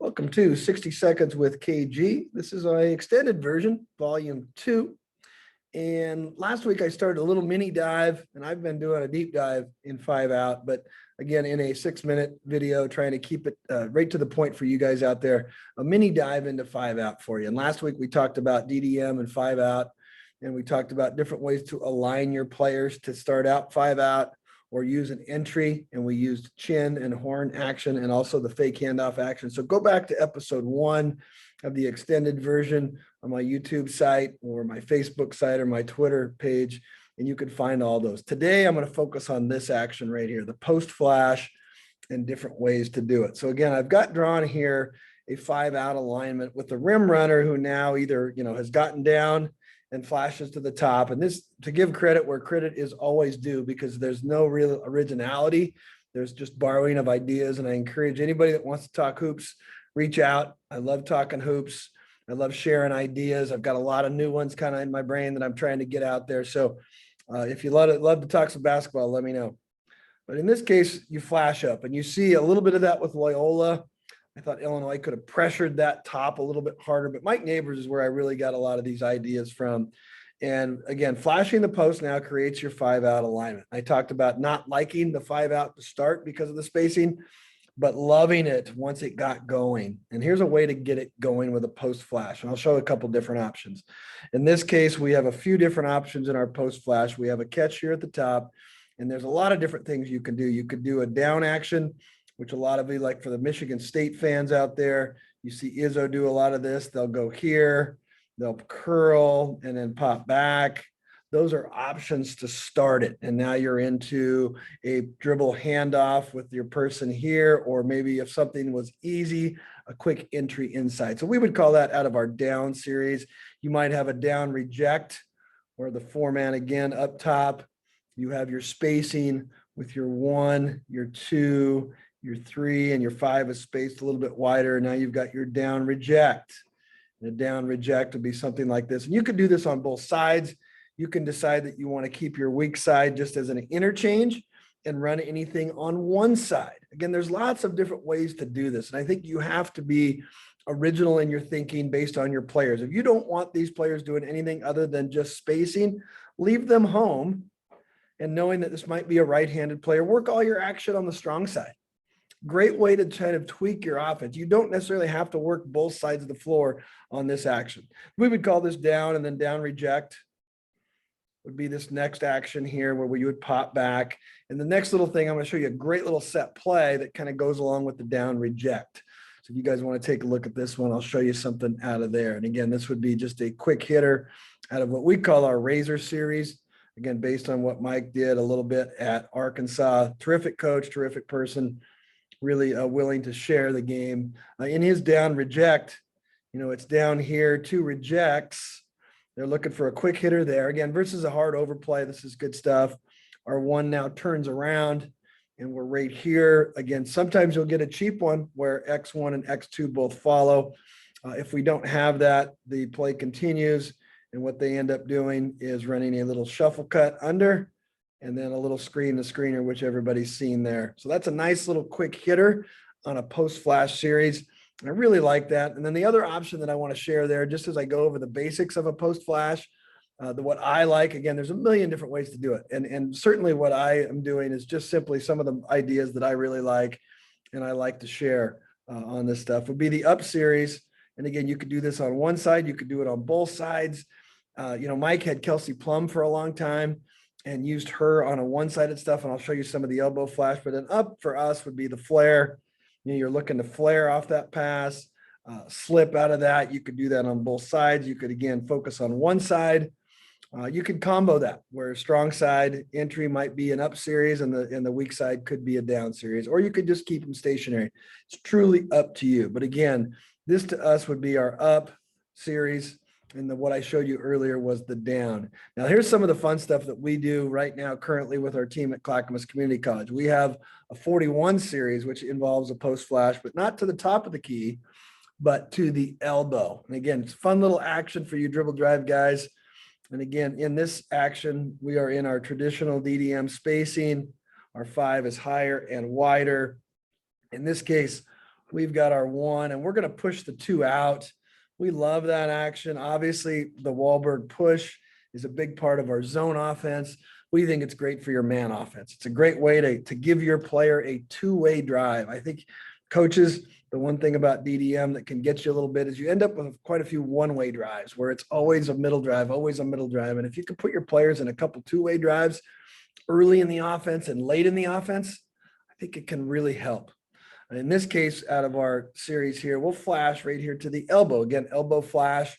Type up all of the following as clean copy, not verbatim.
Welcome to 60 Seconds with KG. This is my extended version, volume 2. And last week I started a little mini dive, and I've been doing a deep dive in 5-out, but again, in a 6-minute video, trying to keep it right to the point for you guys out there, a mini dive into 5-out for you. And last week we talked about DDM and 5-out, and we talked about different ways to align your players to start out 5-out or use an entry, and we used chin and horn action and also the fake handoff action. So go back to episode 1 of the extended version on my YouTube site or my Facebook site or my Twitter page, and you can find all those. Today, I'm going to focus on this action right here, the post flash and different ways to do it. So again, I've got drawn here a 5-out alignment with the rim runner who now either, has gotten down and flashes to the top. And this, to give credit where credit is always due, because there's no real originality. There's just borrowing of ideas. And I encourage anybody that wants to talk hoops, reach out. I love talking hoops. I love sharing ideas. I've got a lot of new ones kind of in my brain that I'm trying to get out there. So if you love to talk some basketball, let me know. But in this case, you flash up and you see a little bit of that with Loyola. I thought Illinois could have pressured that top a little bit harder, but Mike Neighbors is where I really got a lot of these ideas from. And again, flashing the post now creates your 5-out alignment. I talked about not liking the 5-out to start because of the spacing, but loving it once it got going. And here's a way to get it going with a post flash. And I'll show a couple different options. In this case, we have a few different options in our post flash. We have a catch here at the top, and there's a lot of different things you can do. You could do a down action, which a lot of you, like for the Michigan State fans out there, you see Izzo do a lot of this. They'll go here, they'll curl and then pop back. Those are options to start it. And now you're into a dribble handoff with your person here, or maybe if something was easy, a quick entry inside. So we would call that out of our down series. You might have a down reject, or the 4-man again up top. You have your spacing with your 1, your 2, your 3, and your 5 is spaced a little bit wider. Now you've got your down reject. And a down reject would be something like this. And you could do this on both sides. You can decide that you want to keep your weak side just as an interchange and run anything on one side. Again, there's lots of different ways to do this. And I think you have to be original in your thinking based on your players. If you don't want these players doing anything other than just spacing, leave them home. And knowing that this might be a right-handed player, work all your action on the strong side. Great way to kind of tweak your offense. You don't necessarily have to work both sides of the floor on this action. We would call this down, and then down reject would be this next action here where you would pop back. And the next little thing, I'm going to show you a great little set play that kind of goes along with the down reject. So if you guys want to take a look at this one, I'll show you something out of there. And again, this would be just a quick hitter out of what we call our Razor series. Again, based on what Mike did a little bit at Arkansas. Terrific coach, terrific person, really willing to share the game. In his down reject, it's down here, 2 rejects. They're looking for a quick hitter there. Again, versus a hard overplay, this is good stuff. Our 1 now turns around, and we're right here. Again, sometimes you'll get a cheap one where X1 and X2 both follow. If we don't have that, the play continues. And what they end up doing is running a little shuffle cut under, and then a little screen to screener, which everybody's seen there. So that's a nice little quick hitter on a post flash series. I really like that. And then the other option that I want to share there, just as I go over the basics of a post flash, what I like, again, there's a million different ways to do it. And certainly what I am doing is just simply some of the ideas that I really like and I like to share on this stuff would be the up series. And again, you could do this on one side, you could do it on both sides. Mike had Kelsey Plum for a long time and used her on a one-sided stuff. And I'll show you some of the elbow flash, but then up for us would be the flare. You're looking to flare off that pass, slip out of that. You could do that on both sides. You could, again, focus on one side. You could combo that where strong side entry might be an up series and the weak side could be a down series, or you could just keep them stationary. It's truly up to you. But again, this to us would be our up series. And what I showed you earlier was the down. Now, here's some of the fun stuff that we do right now currently with our team at Clackamas Community College. We have a 41 series, which involves a post flash, but not to the top of the key, but to the elbow. And again, it's a fun little action for you dribble drive guys. And again, in this action, we are in our traditional DDM spacing. Our 5 is higher and wider. In this case, we've got our 1, and we're going to push the 2 out. We love that action. Obviously, the Wahlberg push is a big part of our zone offense. We think it's great for your man offense. It's a great way to give your player a two-way drive. I think coaches, the one thing about DDM that can get you a little bit is you end up with quite a few one-way drives where it's always a middle drive, always a middle drive. And if you can put your players in a couple two-way drives early in the offense and late in the offense, I think it can really help. In this case, out of our series here, we'll flash right here to the elbow. Again, elbow flash.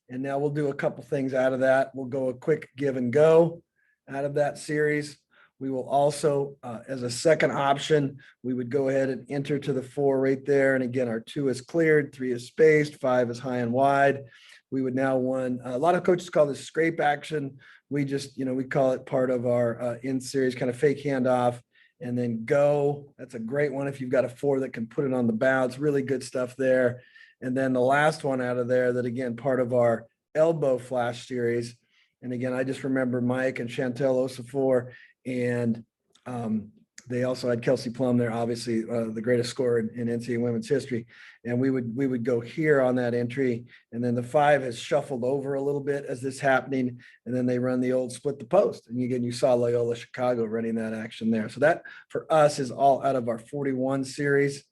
And now we'll do a couple things out of that. We'll go a quick give and go out of that series. We will also, as a second option, we would go ahead and enter to the 4 right there. And again, our 2 is cleared, 3 is spaced, 5 is high and wide. We would now a lot of coaches call this scrape action. We just, we call it part of our in series kind of fake handoff. And then go. That's a great one if you've got a 4 that can put it on the bounce. Really good stuff there. And then the last one out of there that, again, part of our elbow flash series. And again, I just remember Mike and Chantel Osafor, and they also had Kelsey Plum there, obviously the greatest scorer in NCAA women's history. And we would go here on that entry, and then the 5 has shuffled over a little bit as this happening, and then they run the old split the post. And again, you saw Loyola Chicago running that action there. So that for us is all out of our 41 series.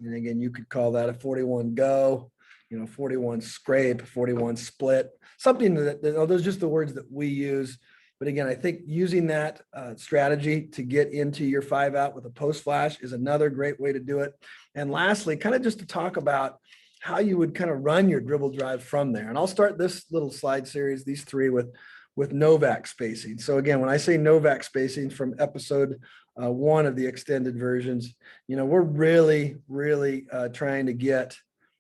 And again, you could call that a 41 go, 41 scrape, 41 split, something that those are just the words that we use. But again, I think using that strategy to get into your 5 out with a post flash is another great way to do it. And lastly, kind of just to talk about how you would kind of run your dribble drive from there. And I'll start this little slide series, these 3 with Novak spacing. So again, when I say Novak spacing from episode 1 of the extended versions, we're really, really trying to get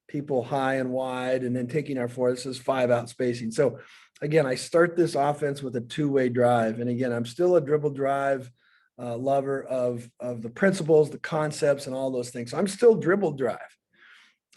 people high and wide, and then taking our 4, this is 5 out spacing. So again, I start this offense with a 2-way drive. And again, I'm still a dribble drive lover of the principles, the concepts, and all those things. So I'm still dribble drive.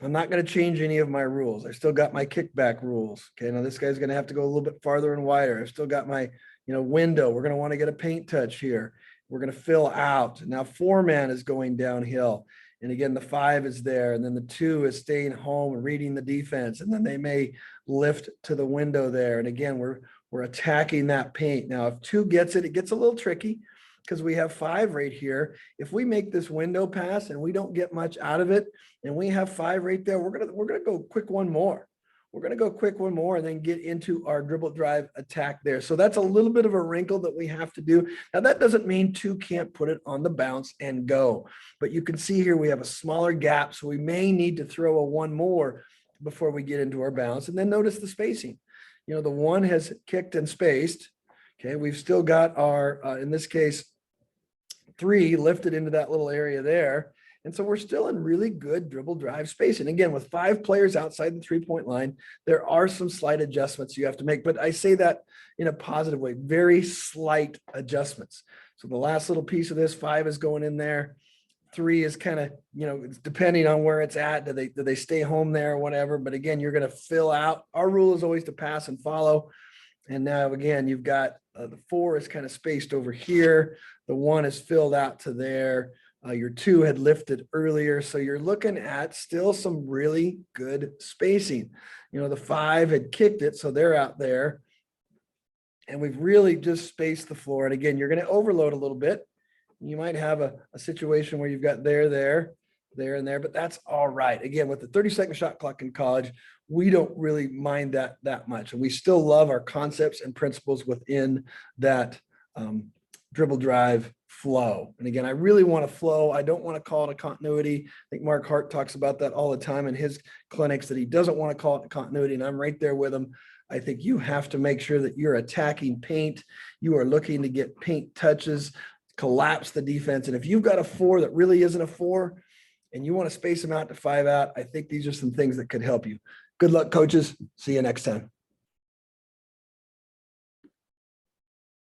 I'm not going to change any of my rules. I still got my kickback rules. Okay, now this guy's going to have to go a little bit farther and wider. I've still got my, window. We're going to want to get a paint touch here. We're going to fill out. Now 4-man is going downhill. And again, the 5 is there. And then the 2 is staying home and reading the defense. And then they may lift to the window there. And again, we're attacking that paint. Now, if 2 gets it, it gets a little tricky because we have 5 right here. If we make this window pass and we don't get much out of it, and we have 5 right there, we're gonna go quick one more. We're going to go quick one more and then get into our dribble drive attack there. So that's a little bit of a wrinkle that we have to do. Now, that doesn't mean 2 can't put it on the bounce and go. But you can see here we have a smaller gap, so we may need to throw a 1 more before we get into our bounce. And then notice the spacing. The 1 has kicked and spaced. Okay, we've still got our, in this case, 3 lifted into that little area there. And so we're still in really good dribble drive space. And again, with 5 players outside the 3-point line, there are some slight adjustments you have to make. But I say that in a positive way, very slight adjustments. So the last little piece of this, 5 is going in there. 3 is kind of, depending on where it's at, do they stay home there or whatever. But again, you're going to fill out. Our rule is always to pass and follow. And now, again, you've got the 4 is kind of spaced over here. The 1 is filled out to there. Your 2 had lifted earlier. So you're looking at still some really good spacing. The 5 had kicked it, so they're out there. And we've really just spaced the floor. And again, you're going to overload a little bit. You might have a situation where you've got there, and there, but that's all right. Again, with the 30-second shot clock in college, we don't really mind that much. And we still love our concepts and principles within that dribble drive flow. And again, I really want to flow. I don't want to call it a continuity. I think Mark Hart talks about that all the time in his clinics, that he doesn't want to call it a continuity. And I'm right there with him. I think you have to make sure that you're attacking paint. You are looking to get paint touches, collapse the defense. And if you've got a 4 that really isn't a 4 and you want to space them out to 5 out, I think these are some things that could help you. Good luck, coaches. See you next time.